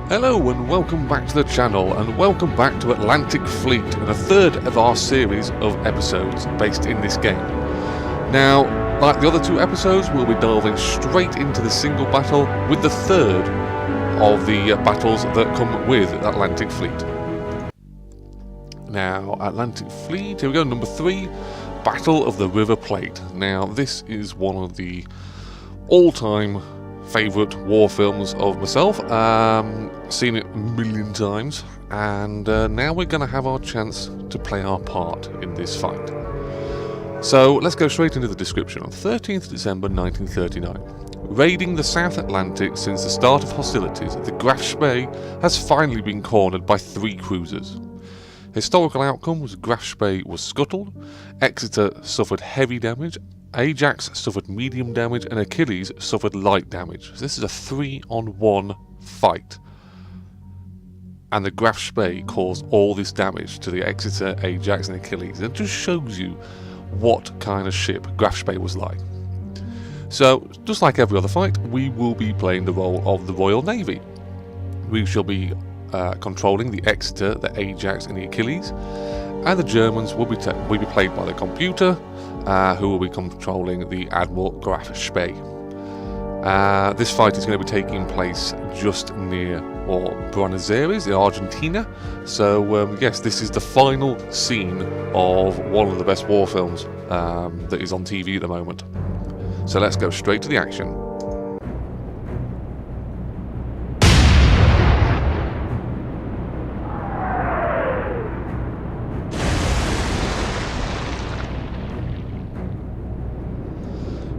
Hello and welcome back to the channel, and welcome back to Atlantic Fleet and a third of our series of episodes based in this game. Now, like the other two episodes, we'll be delving straight into the single battle with the third of the battles that come with Atlantic Fleet. Now, Atlantic Fleet, here we go, number 3, Battle of the River Plate. Now, this is one of the all-time favourite war films of myself. Seen it a million times, and now we're going to have our chance to play our part in this fight. So let's go straight into the description. On 13th December 1939, raiding the South Atlantic since the start of hostilities, the Graf Spee has finally been cornered by 3 cruisers. Historical outcome was Graf Spee was scuttled, Exeter suffered heavy damage, Ajax suffered medium damage, and Achilles suffered light damage. So this is a 3-on-1 fight. And the Graf Spee caused all this damage to the Exeter, Ajax, and Achilles. It just shows you what kind of ship Graf Spee was like. So, just like every other fight, we will be playing the role of the Royal Navy. We shall be controlling the Exeter, the Ajax, and the Achilles, and the Germans will be played by the computer, who will be controlling the Admiral Graf Spee. This fight is going to be taking place just near Buenos Aires in Argentina. So yes, this is the final scene of one of the best war films that is on TV at the moment. So let's go straight to the action.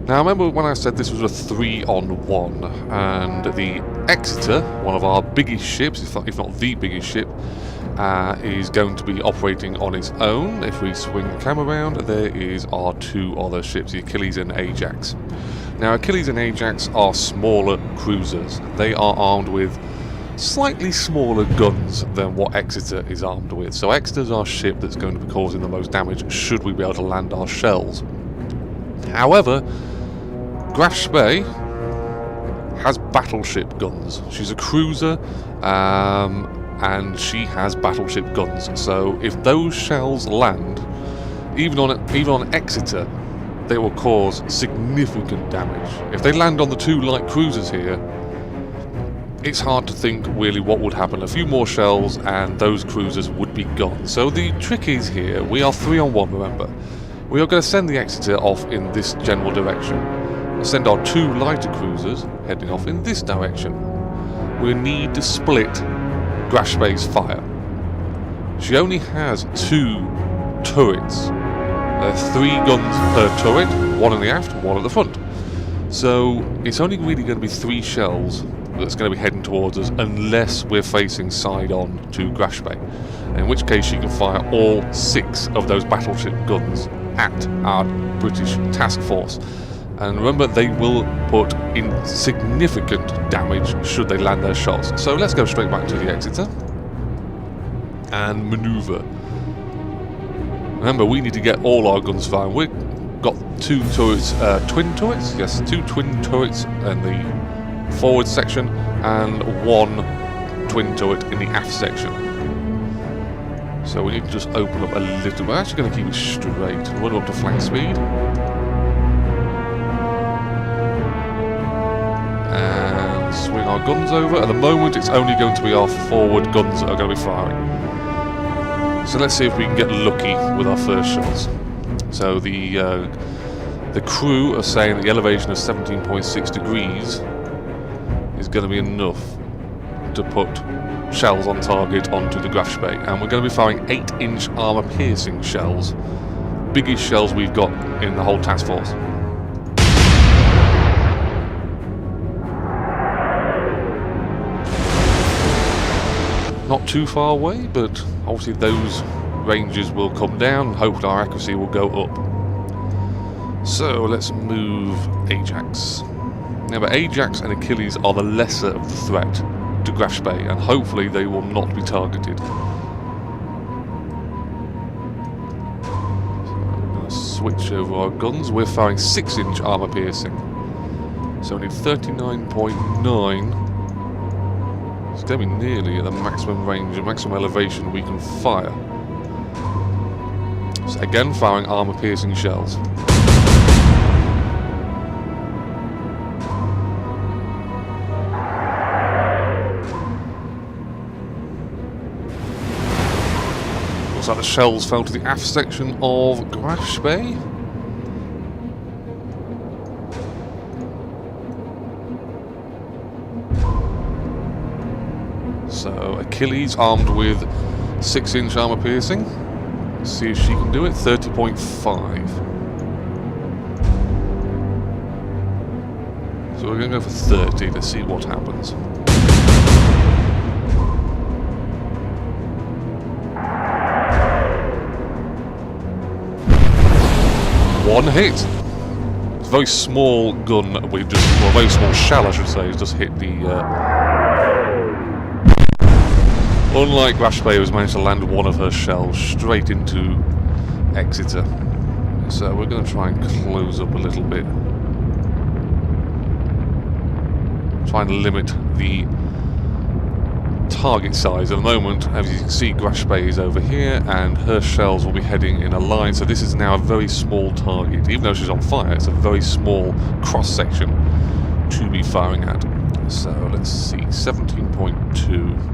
Now, remember when I said this was a 3-on-1, and the Exeter, one of our biggest ships, if not the biggest ship, is going to be operating on its own. If we swing the camera around, there is our 2 other ships, the Achilles and Ajax. Now, Achilles and Ajax are smaller cruisers. They are armed with slightly smaller guns than what Exeter is armed with. So Exeter's our ship that's going to be causing the most damage should we be able to land our shells. However, Graf Spee has battleship guns. She's a cruiser, and she has battleship guns. So if those shells land, even on Exeter, they will cause significant damage. If they land on the 2 light cruisers here, it's hard to think really what would happen. A few more shells and those cruisers would be gone. So the trick is here, we are 3-on-1, remember. We are going to send the Exeter off in this general direction. Send our 2 lighter cruisers heading off in this direction. We need to split Graf Spee's fire. She only has 2 turrets. 3 guns per turret, 1 in the aft, 1 at the front. So it's only really going to be 3 shells that's going to be heading towards us unless we're facing side on to Graf Spee. In which case she can fire all 6 of those battleship guns at our British task force. And remember, they will put in significant damage should they land their shots. So let's go straight back to the Exeter and manoeuvre. Remember, we need to get all our guns firing. We've got 2 turrets, twin turrets? Yes, 2 twin turrets in the forward section and 1 twin turret in the aft section. So we need to just open up a little. We're actually going to keep it straight. Run up to flank speed. And swing our guns over. At the moment, it's only going to be our forward guns that are going to be firing. So let's see if we can get lucky with our first shots. So the crew are saying the elevation of 17.6 degrees is going to be enough to put shells on target onto the Graf Spee, and we're going to be firing 8-inch armour-piercing shells, biggest shells we've got in the whole task force. Not too far away, but obviously those ranges will come down, and hopefully our accuracy will go up. So let's move Ajax. Now, but Ajax and Achilles are the lesser of the threat to Graf Spee, and hopefully they will not be targeted. So I'm going to switch over our guns. We're firing 6-inch armour piercing. So we need 39.9 It's going to be nearly at the maximum range and maximum elevation we can fire. So again, firing armor-piercing shells. Looks like the shells fell to the aft section of Grash Bay. So Achilles armed with 6-inch armor piercing. Let's see if she can do it. 30.5. So we're going to go for 30 to see what happens. One hit. It's a very small gun. We've just, well, a very small shell, I should say, has just hit the. Unlike Grash Bay, who's managed to land one of her shells straight into Exeter. So we're going to try and close up a little bit. Try and limit the target size. At the moment, as you can see, Grash Bay is over here, and her shells will be heading in a line. So this is now a very small target. Even though she's on fire, it's a very small cross-section to be firing at. So let's see, 17.2.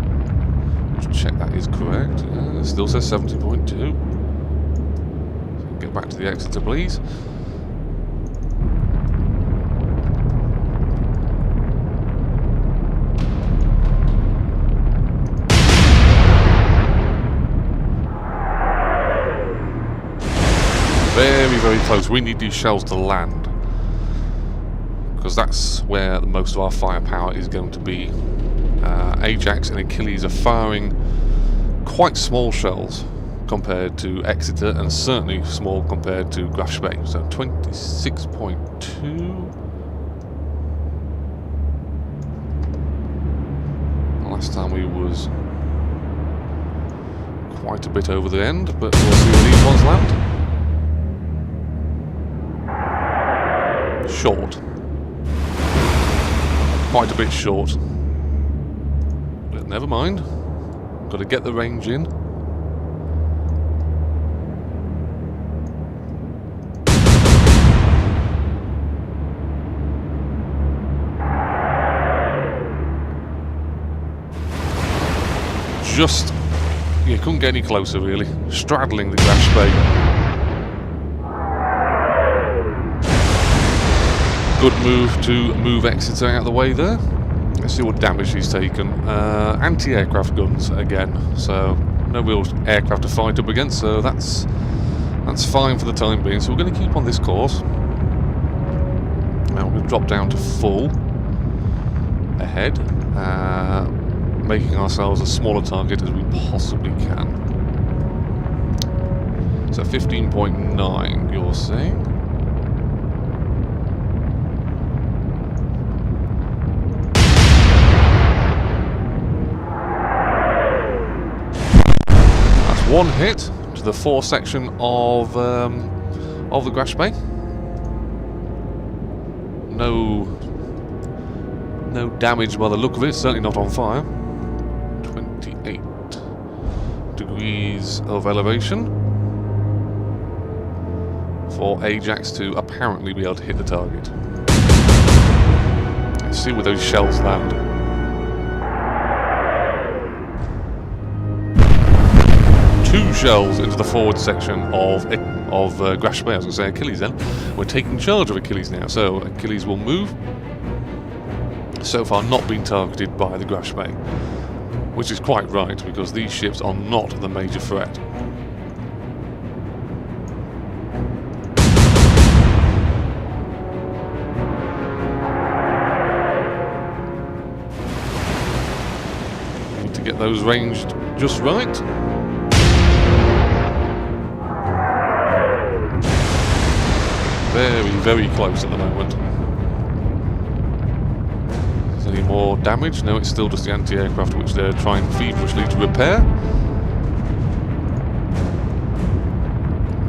Check that is correct. It still says 70.2. Get back to the Exeter, please. Very, very close. We need these shells to land, because that's where most of our firepower is going to be. Ajax and Achilles are firing quite small shells compared to Exeter, and certainly small compared to Grash Bay. So 26.2. Last time we was quite a bit over the end, but we'll see where these ones land. Short. Quite a bit short. But never mind. Got to get the range in. Just, you couldn't get any closer really. Straddling the Grash Bay. Good move to move Exeter out of the way there. Let's see what damage she's taken. Anti-aircraft guns again, so no real aircraft to fight up against, so that's fine for the time being. So we're going to keep on this course. Now we're going to drop down to full ahead, making ourselves as small a target as we possibly can. So 15.9, you're saying? One hit to the fore section of the Grash Bay. No damage by the look of it. Certainly not on fire. 28 degrees of elevation for Ajax to apparently be able to hit the target. Let's see where those shells land. Two shells into the forward section of Grash Bay. I was going to say Achilles then. We're taking charge of Achilles now, so Achilles will move. So far not being targeted by the Grash Bay, which is quite right, because these ships are not the major threat. Need to get those ranged just right. Very, very close at the moment. Is there any more damage? No, it's still just the anti-aircraft which they're trying feverishly to repair.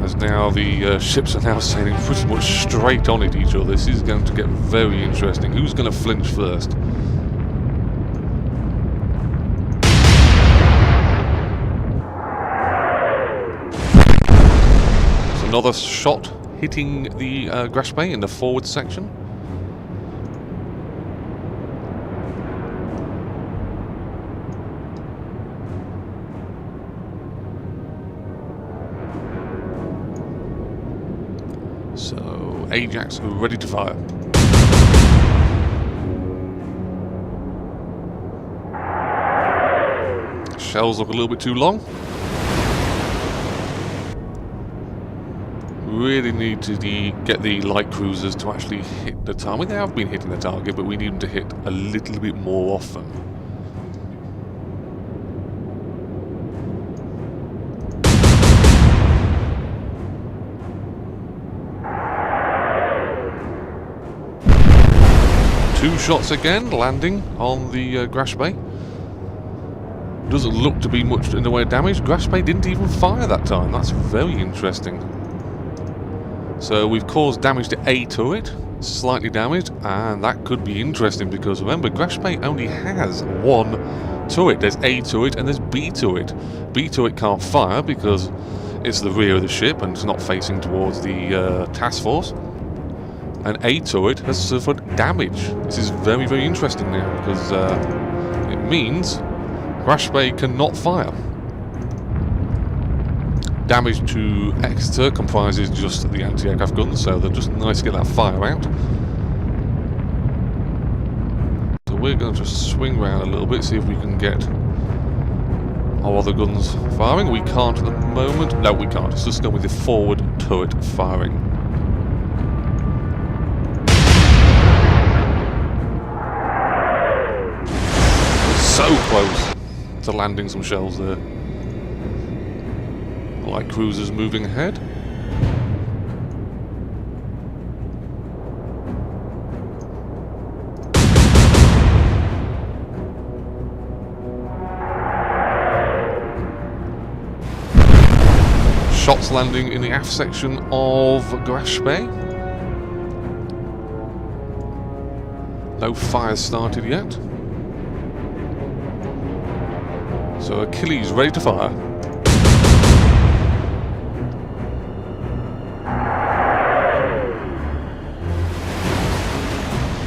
As now the ships are now sailing pretty much straight on at each other. This is going to get very interesting. Who's going to flinch first? another shot hitting the Grash Bay in the forward section. So, Ajax ready to fire. Shells look a little bit too long. Really need to get the light cruisers to actually hit the target. I mean, they have been hitting the target, but we need them to hit a little bit more often. Two shots again, landing on the Grash Bay. Doesn't look to be much in the way of damage. Grash Bay didn't even fire that time. That's very interesting. So we've caused damage to A turret, slightly damaged, and that could be interesting because remember, Grash Bay only has one turret. There's A turret and there's B turret. B turret can't fire because it's the rear of the ship and it's not facing towards the task force. And A turret has suffered damage. This is very, very interesting now because it means Grash Bay cannot fire. Damage to Exeter comprises just the anti-aircraft guns, so they're just nice to get that fire out. So we're going to just swing around a little bit, see if we can get our other guns firing. We can't at the moment. No, we can't. It's just going with the forward turret firing. So close to landing some shells there. Light cruisers moving ahead. Shots landing in the aft section of Grash Bay. No fires started yet. So Achilles ready to fire.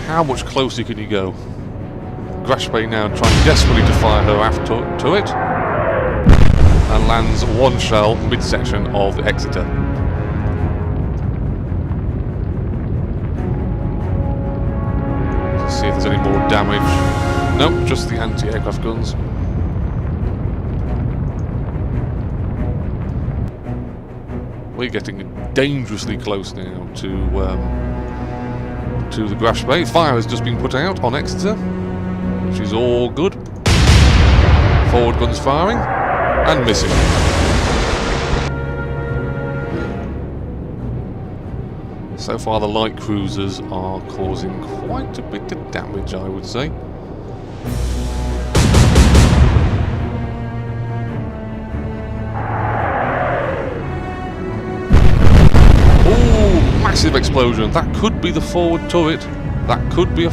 How much closer can you go? Grash Bay now trying desperately to fire her aft turret and lands one shell midsection of the Exeter. Let's see if there's any more damage. Nope, just the anti-aircraft guns. We're getting dangerously close now to the Grash Bay. Fire has just been put out on Exeter, which is all good. Forward guns firing and missing. So far the light cruisers are causing quite a bit of damage, I would say. Massive explosion. That could be the forward turret. That could be a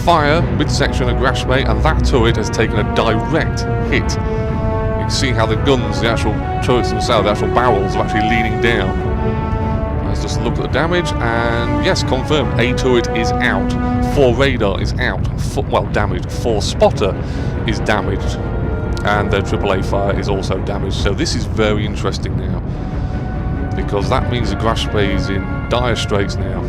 fire midsection of Grash Bay, and that turret has taken a direct hit. You can see how the guns, the actual turrets themselves, the actual barrels are actually leaning down. Let's just look at the damage, and yes, confirmed. A turret is out. 4 radar is out. Well, damaged. 4 spotter is damaged, and their AAA fire is also damaged. So this is very interesting now, because that means the Grash Bay is in dire straits now.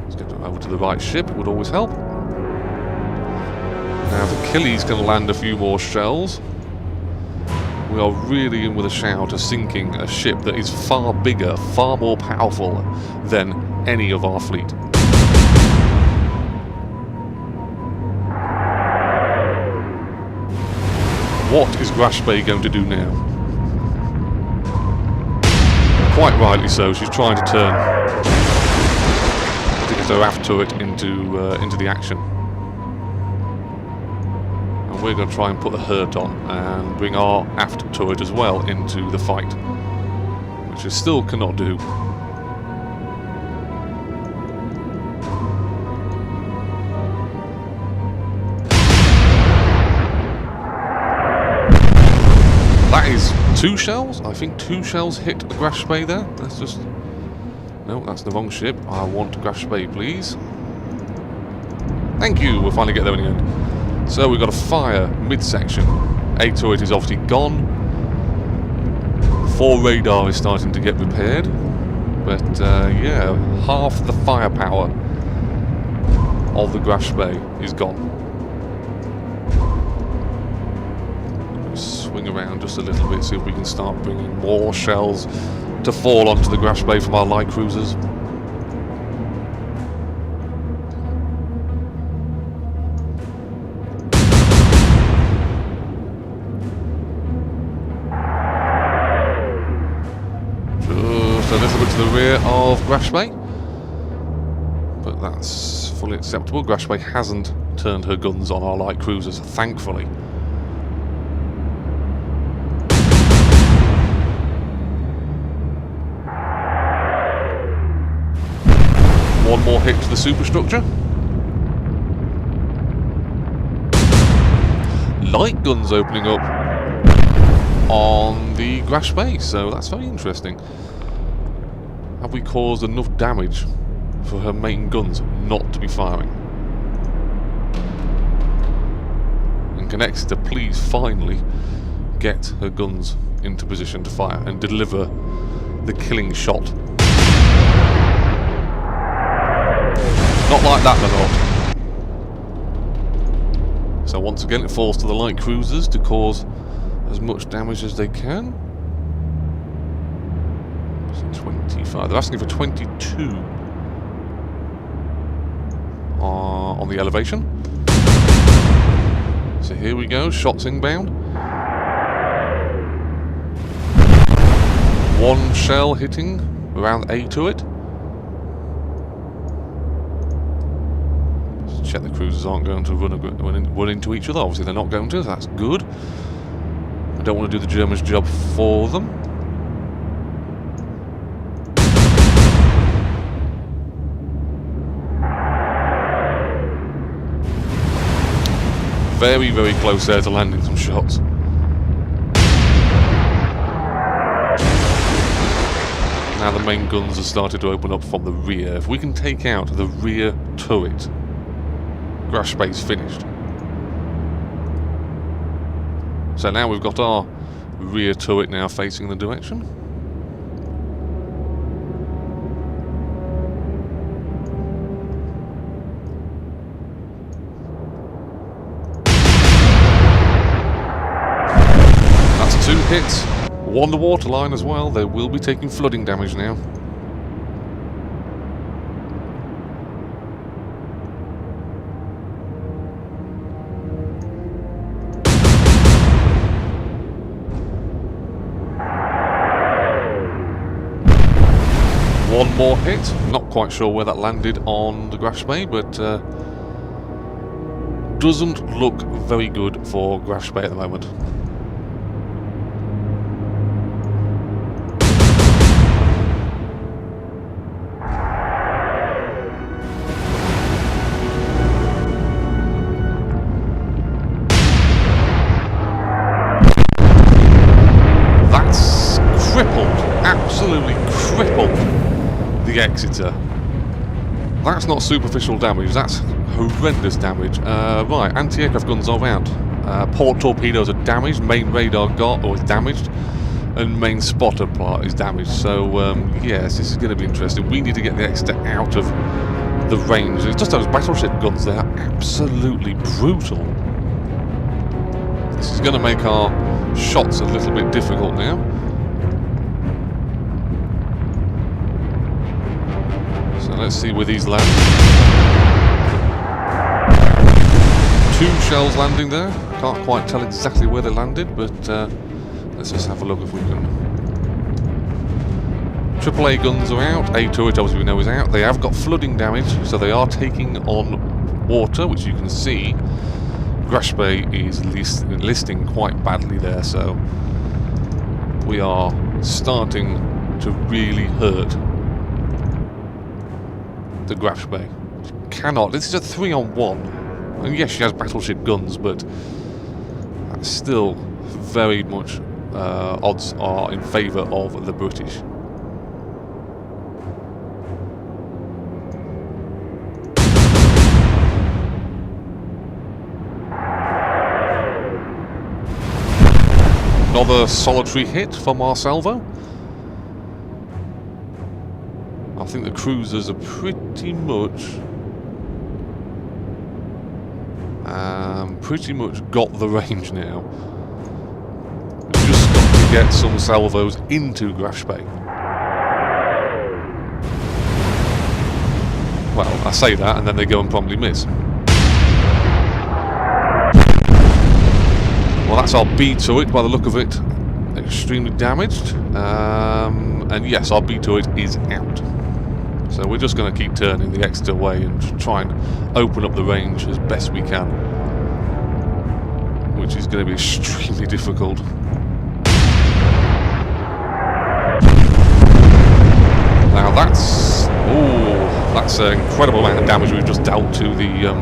Let's get over to the right ship, it would always help. Now if Achilles can land a few more shells, we are really in with a shout of sinking a ship that is far bigger, far more powerful than any of our fleet. What is Grash Bay going to do now? Quite rightly so, she's trying to turn to get her aft turret into the action. And we're going to try and put the hurt on and bring our aft turret as well into the fight, which it still cannot do. 2 shells? I think 2 shells hit the Grash Bay there. Let's just... No, that's the wrong ship. I want Grash Bay, please. Thank you! We'll finally get there in the end. So we've got a fire midsection. A turret is obviously gone. 4 radar is starting to get repaired. But, yeah, half the firepower of the Grash Bay is gone. Swing around just a little bit, see if we can start bringing more shells to fall onto the Grash Bay from our light cruisers. Just a little bit to the rear of Grash Bay, but that's fully acceptable. Grash Bay hasn't turned her guns on our light cruisers, thankfully. One more hit to the superstructure. Light guns opening up on the Grash Bay, so that's very interesting. Have we caused enough damage for her main guns not to be firing? And can Exeter please finally get her guns into position to fire and deliver the killing shot? Not like that, my lord. So once again it falls to the light cruisers to cause as much damage as they can. 25. They're asking for 22 on the elevation. So here we go, shots inbound. 1 shell hitting around A turret. Check the cruisers aren't going to run into each other. Obviously they're not going to, so that's good. I don't want to do the Germans' job for them. Very, very close there to landing some shots. Now the main guns have started to open up from the rear. If we can take out the rear turret, Grash Bay's finished. So now we've got our rear turret now facing the direction. That's 2 hits. 1 the waterline as well. They will be taking flooding damage now. One more hit. Not quite sure where that landed on the Grash Bay, but doesn't look very good for Grash Bay at the moment. That's crippled, absolutely crippled the Exeter. That's not superficial damage, that's horrendous damage. Right, anti-aircraft guns are out. Port torpedoes are damaged, main radar is damaged, and main spotter part is damaged. So, yes, this is going to be interesting. We need to get the Exeter out of the range. It's just those battleship guns, they're absolutely brutal. This is going to make our shots a little bit difficult now. Let's see where these land. 2 shells landing there. Can't quite tell exactly where they landed, but let's just have a look if we can. AAA guns are out. A turret, obviously, we know is out. They have got flooding damage, so they are taking on water, which you can see. Grash Bay is listing quite badly there, so we are starting to really hurt the Grash Bay. Cannot. This is a 3-on-1. And yes, she has battleship guns, but that's still very much odds are in favour of the British. Another solitary hit from our salvo. I think the cruisers are pretty much got the range now. We've just got to get some salvos into Graf Spee. Well, I say that and then they go and promptly miss. Well, that's our B turret by the look of it. Extremely damaged. And yes, our B turret is out. So we're just going to keep turning the Exeter way and try and open up the range as best we can. Which is going to be extremely difficult. Now that's an incredible amount of damage we've just dealt to the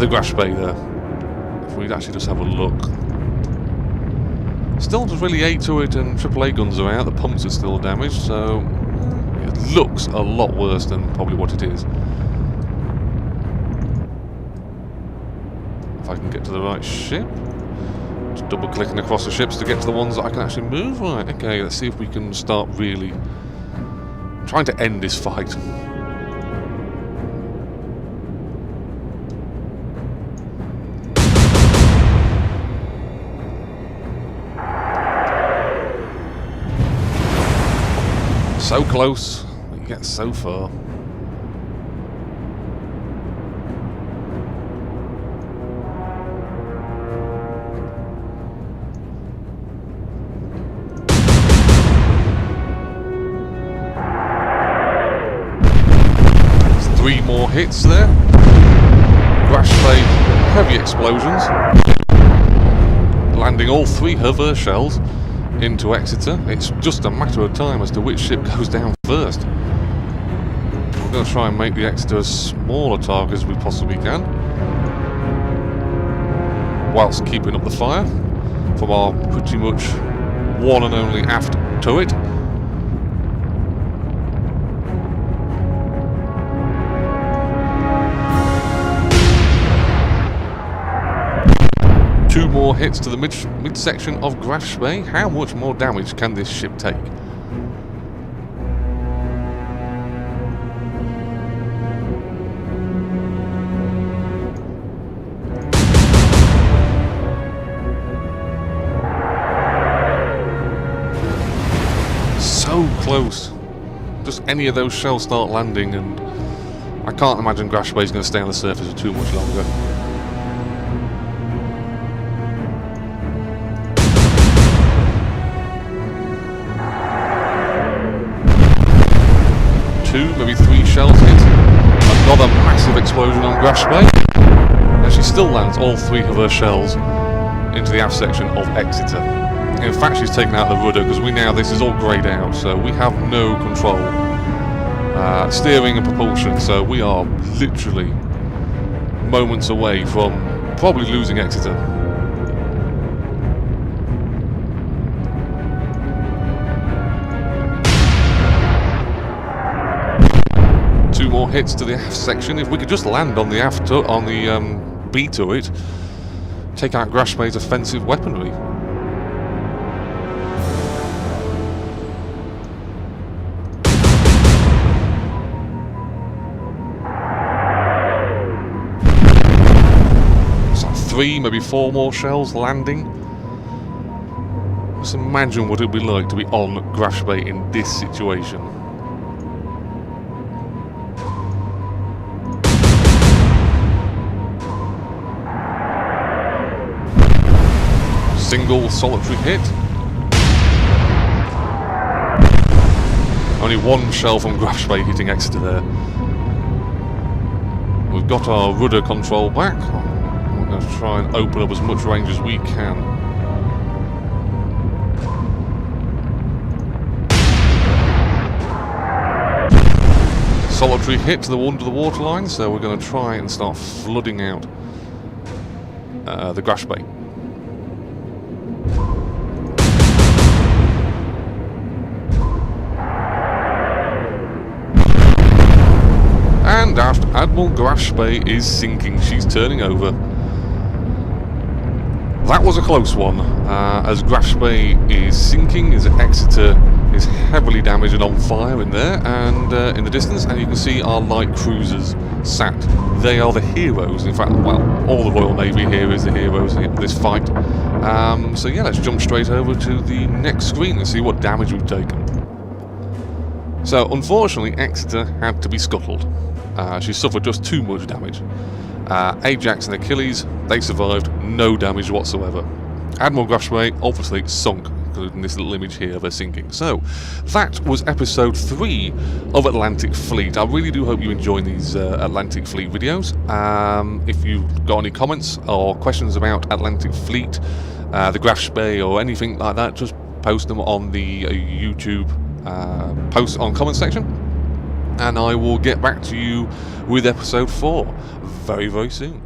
Graf Spee there. If we'd actually just have a look. Still just really A turret and AAA guns are out, the pumps are still damaged, so it looks a lot worse than probably what it is. If I can get to the right ship. Just double clicking across the ships to get to the ones that I can actually move. Right, okay, let's see if we can start really trying to end this fight. So close, but you get so far. There's 3 more hits there. Graf Spee, heavy explosions, landing all 3 of her shells into Exeter. It's just a matter of time as to which ship goes down first. We're going to try and make the Exeter as small a target as we possibly can, whilst keeping up the fire from our pretty much one and only aft turret. Two more hits to the midsection of Graf Spee. How much more damage can this ship take? So close. Just any of those shells start landing and I can't imagine Graf Spee is going to stay on the surface for too much longer. Maybe 3 shells hit. Another massive explosion on Graf Spee. And she still lands all 3 of her shells into the aft section of Exeter. In fact, she's taken out the rudder because this is all greyed out, so we have no control. Steering and propulsion, so we are literally moments away from probably losing Exeter. More hits to the aft section. If we could just land on the B turret, take out Graf Spee's offensive weaponry. It's like 3, maybe 4 more shells landing. Just imagine what it would be like to be on Graf Spee in this situation. Single solitary hit. Only 1 shell from Graf Spee hitting Exeter there. We've got our rudder control back. We're going to try and open up as much range as we can. Solitary hit to the waterline, so we're going to try and start flooding out the Graf Spee. and aft, Admiral Grashbay is sinking. She's turning over. That was a close one, as Grashbay is sinking, as Exeter is heavily damaged and on fire in there, and in the distance, and you can see our light cruisers sat. They are the heroes. In fact, well, all the Royal Navy here is the heroes in this fight. So yeah, let's jump straight over to the next screen and see what damage we've taken. So, unfortunately, Exeter had to be scuttled. She suffered just too much damage. Ajax and Achilles, they survived, no damage whatsoever. Admiral Grashbay obviously sunk, including this little image here of her sinking. So, that was episode 3 of Atlantic Fleet. I really do hope you enjoy these Atlantic Fleet videos. If you've got any comments or questions about Atlantic Fleet, the Grashbay or anything like that, just post them on the YouTube post on comment section, and I will get back to you with episode 4 very, very soon.